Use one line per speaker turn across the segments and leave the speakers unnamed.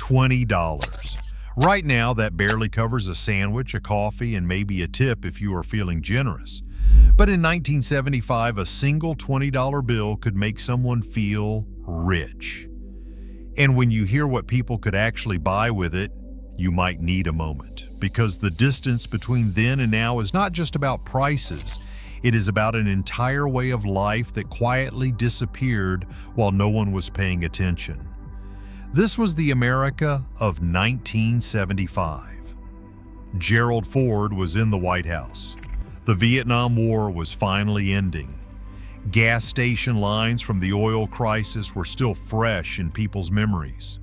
$20. Right now, that barely covers a sandwich, a coffee, and maybe a tip if you are feeling generous. But in 1975, a single $20 bill could make someone feel rich. And when you hear what people could actually buy with it, you might need a moment, because the distance between then and now is not just about prices. It is about an entire way of life that quietly disappeared while no one was paying attention. This was the America of 1975. Gerald Ford was in the White House. The Vietnam War was finally ending. Gas station lines from the oil crisis were still fresh in people's memories.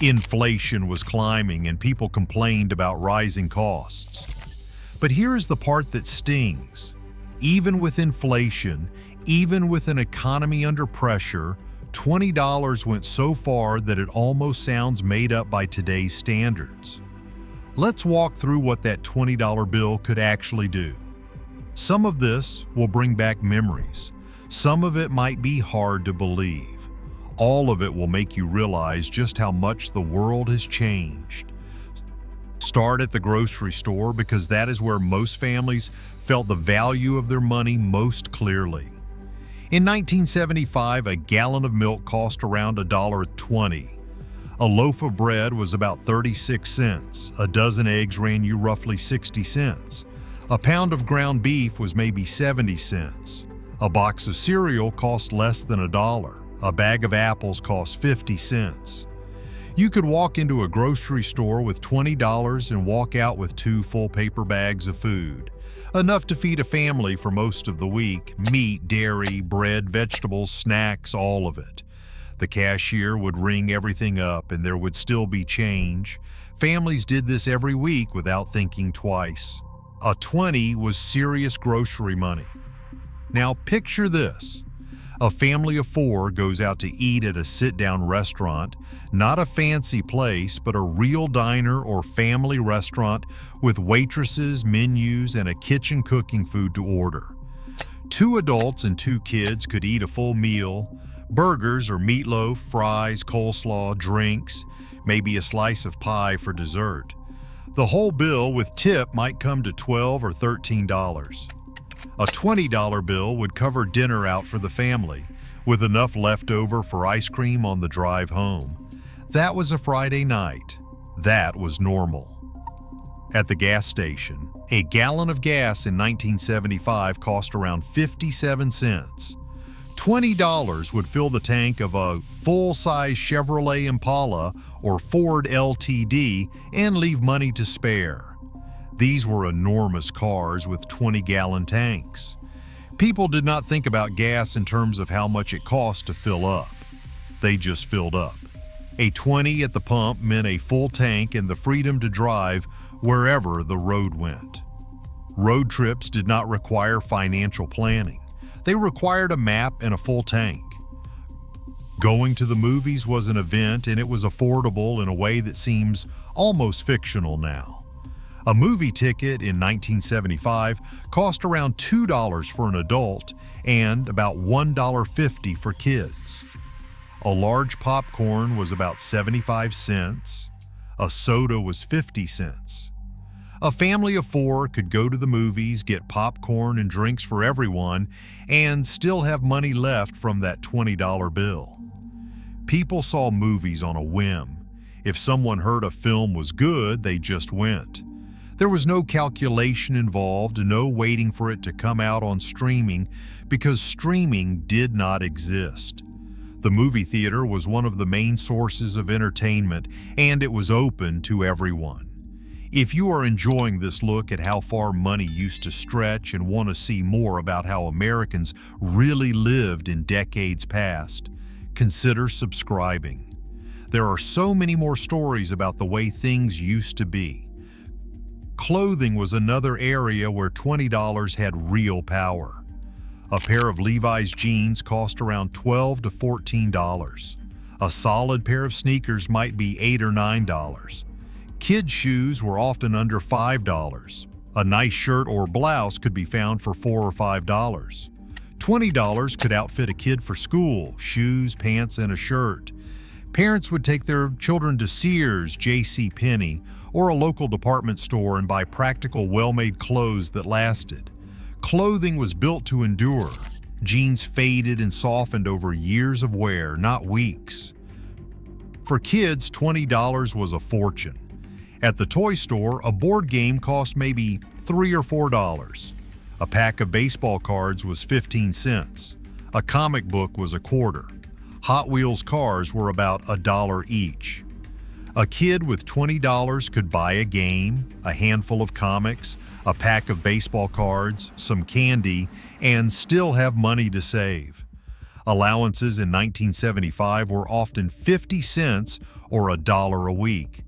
Inflation was climbing and people complained about rising costs. But here is the part that stings. Even with inflation, even with an economy under pressure, $20 went so far that it almost sounds made up by today's standards. Let's walk through what that $20 bill could actually do. Some of this will bring back memories. Some of it might be hard to believe. All of it will make you realize just how much the world has changed. Start at the grocery store, because that is where most families felt the value of their money most clearly. In 1975, a gallon of milk cost around $1.20. A loaf of bread was about 36 cents. A dozen eggs ran you roughly 60 cents. A pound of ground beef was maybe 70 cents. A box of cereal cost less than $1. A bag of apples cost 50 cents. You could walk into a grocery store with $20 and walk out with 2 full paper bags of food. Enough to feed a family for most of the week. Meat, dairy, bread, vegetables, snacks, all of it. The cashier would ring everything up and there would still be change. Families did this every week without thinking twice. A 20 was serious grocery money. Now picture this. A family of 4 goes out to eat at a sit-down restaurant, not a fancy place, but a real diner or family restaurant with waitresses, menus, and a kitchen cooking food to order. 2 adults and 2 kids could eat a full meal, burgers or meatloaf, fries, coleslaw, drinks, maybe a slice of pie for dessert. The whole bill with tip might come to $12 or $13. A $20 bill would cover dinner out for the family, with enough left over for ice cream on the drive home. That was a Friday night. That was normal. At the gas station, a gallon of gas in 1975 cost around 57 cents. $20 would fill the tank of a full-size Chevrolet Impala or Ford LTD and leave money to spare. These were enormous cars with 20-gallon tanks. People did not think about gas in terms of how much it cost to fill up. They just filled up. A 20 at the pump meant a full tank and the freedom to drive wherever the road went. Road trips did not require financial planning. They required a map and a full tank. Going to the movies was an event, and it was affordable in a way that seems almost fictional now. A movie ticket in 1975 cost around $2 for an adult and about $1.50 for kids. A large popcorn was about 75 cents. A soda was 50 cents. A family of 4 could go to the movies, get popcorn and drinks for everyone, and still have money left from that $20 bill. People saw movies on a whim. If someone heard a film was good, they just went. There was no calculation involved, no waiting for it to come out on streaming, because streaming did not exist. The movie theater was one of the main sources of entertainment, and it was open to everyone. If you are enjoying this look at how far money used to stretch and want to see more about how Americans really lived in decades past, consider subscribing. There are so many more stories about the way things used to be. Clothing was another area where $20 had real power. A pair of Levi's jeans cost around $12 to $14. A solid pair of sneakers might be $8 or $9. Kids' shoes were often under $5. A nice shirt or blouse could be found for $4 or $5. $20 could outfit a kid for school, shoes, pants, and a shirt. Parents would take their children to Sears, J.C. Penney, or a local department store and buy practical, well-made clothes that lasted. Clothing was built to endure. Jeans faded and softened over years of wear, not weeks. For kids, $20 was a fortune. At the toy store, a board game cost maybe $3 or $4. A pack of baseball cards was 15 cents. A comic book was a quarter. Hot Wheels cars were about $1 each. A kid with $20 could buy a game, a handful of comics, a pack of baseball cards, some candy, and still have money to save. Allowances in 1975 were often 50 cents or $1 a week.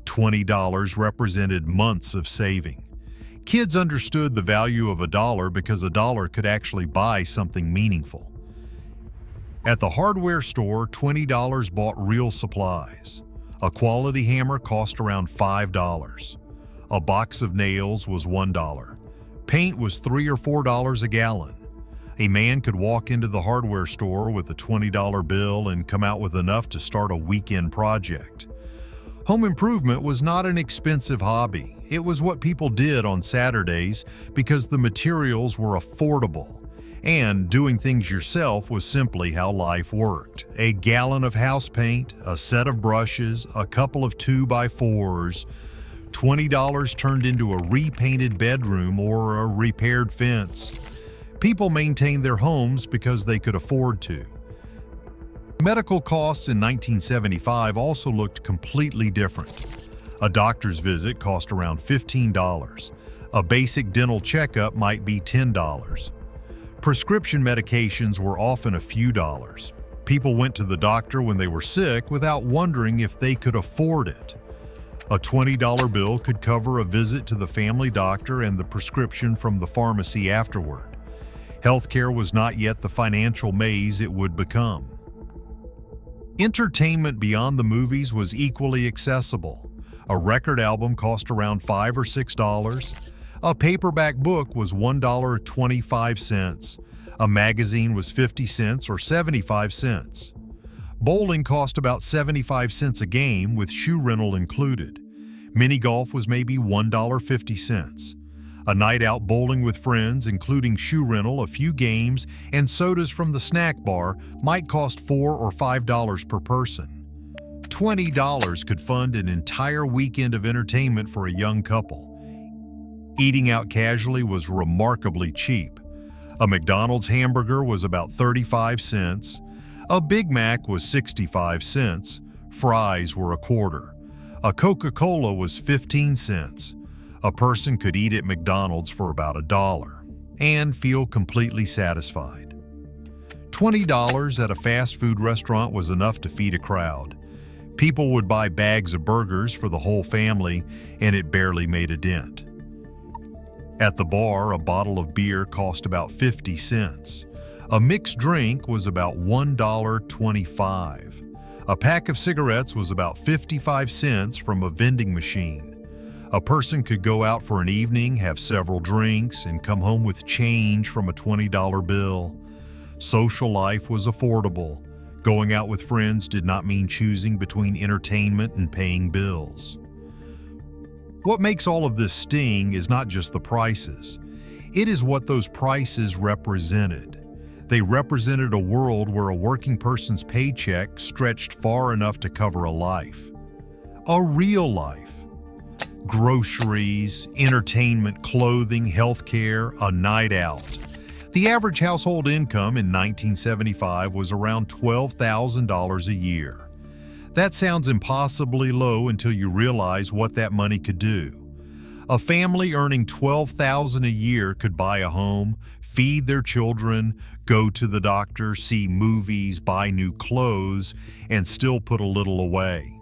$20 represented months of saving. Kids understood the value of $1 because $1 could actually buy something meaningful. At the hardware store, $20 bought real supplies. A quality hammer cost around $5. A box of nails was $1. Paint was $3 or $4 a gallon. A man could walk into the hardware store with a $20 bill and come out with enough to start a weekend project. Home improvement was not an expensive hobby. It was what people did on Saturdays because the materials were affordable. And doing things yourself was simply how life worked. A gallon of house paint, a set of brushes, a couple of 2x4s. $20 turned into a repainted bedroom or a repaired fence. People maintained their homes because they could afford to. Medical costs in 1975 also looked completely different. A doctor's visit cost around $15. A basic dental checkup might be $10. Prescription medications were often a few dollars. People went to the doctor when they were sick without wondering if they could afford it. A $20 bill could cover a visit to the family doctor and the prescription from the pharmacy afterward. Healthcare was not yet the financial maze it would become. Entertainment beyond the movies was equally accessible. A record album cost around $5 or $6. A paperback book was $1.25. A magazine was 50 cents or 75 cents. Bowling cost about 75 cents a game with shoe rental included. Mini golf was maybe $1.50. A night out bowling with friends, including shoe rental, a few games, and sodas from the snack bar, might cost $4 or $5 per person. $20 could fund an entire weekend of entertainment for a young couple. Eating out casually was remarkably cheap. A McDonald's hamburger was about 35 cents. A Big Mac was 65 cents. Fries were a quarter. A Coca-Cola was 15 cents. A person could eat at McDonald's for about $1 and feel completely satisfied. $20 at a fast food restaurant was enough to feed a crowd. People would buy bags of burgers for the whole family, and it barely made a dent. At the bar, a bottle of beer cost about 50 cents. A mixed drink was about $1.25. A pack of cigarettes was about 55 cents from a vending machine. A person could go out for an evening, have several drinks, and come home with change from a $20 bill. Social life was affordable. Going out with friends did not mean choosing between entertainment and paying bills. What makes all of this sting is not just the prices. It is what those prices represented. They represented a world where a working person's paycheck stretched far enough to cover a life. A real life. Groceries, entertainment, clothing, healthcare, a night out. The average household income in 1975 was around $12,000 a year. That sounds impossibly low until you realize what that money could do. A family earning $12,000 a year could buy a home, feed their children, go to the doctor, see movies, buy new clothes, and still put a little away.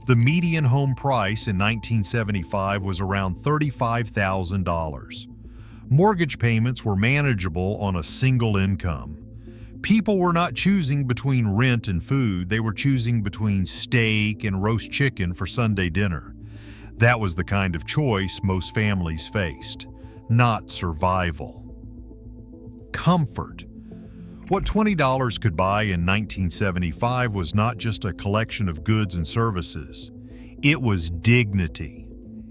The median home price in 1975 was around $35,000. Mortgage payments were manageable on a single income. People were not choosing between rent and food, they were choosing between steak and roast chicken for Sunday dinner. That was the kind of choice most families faced, not survival. Comfort. What $20 could buy in 1975 was not just a collection of goods and services. It was dignity.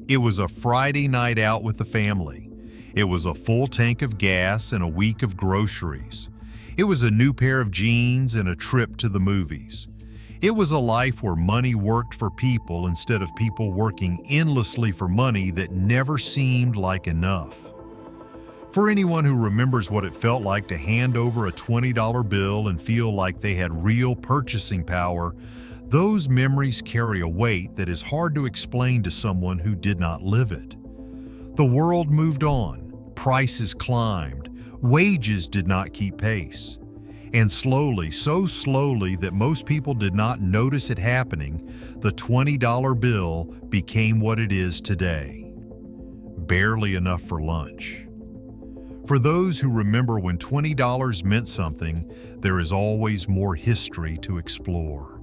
It was a Friday night out with the family. It was a full tank of gas and a week of groceries. It was a new pair of jeans and a trip to the movies. It was a life where money worked for people instead of people working endlessly for money that never seemed like enough. For anyone who remembers what it felt like to hand over a $20 bill and feel like they had real purchasing power, those memories carry a weight that is hard to explain to someone who did not live it. The world moved on, prices climbed, wages did not keep pace. And slowly, so slowly that most people did not notice it happening, the $20 bill became what it is today. Barely enough for lunch. For those who remember when $20 meant something, there is always more history to explore.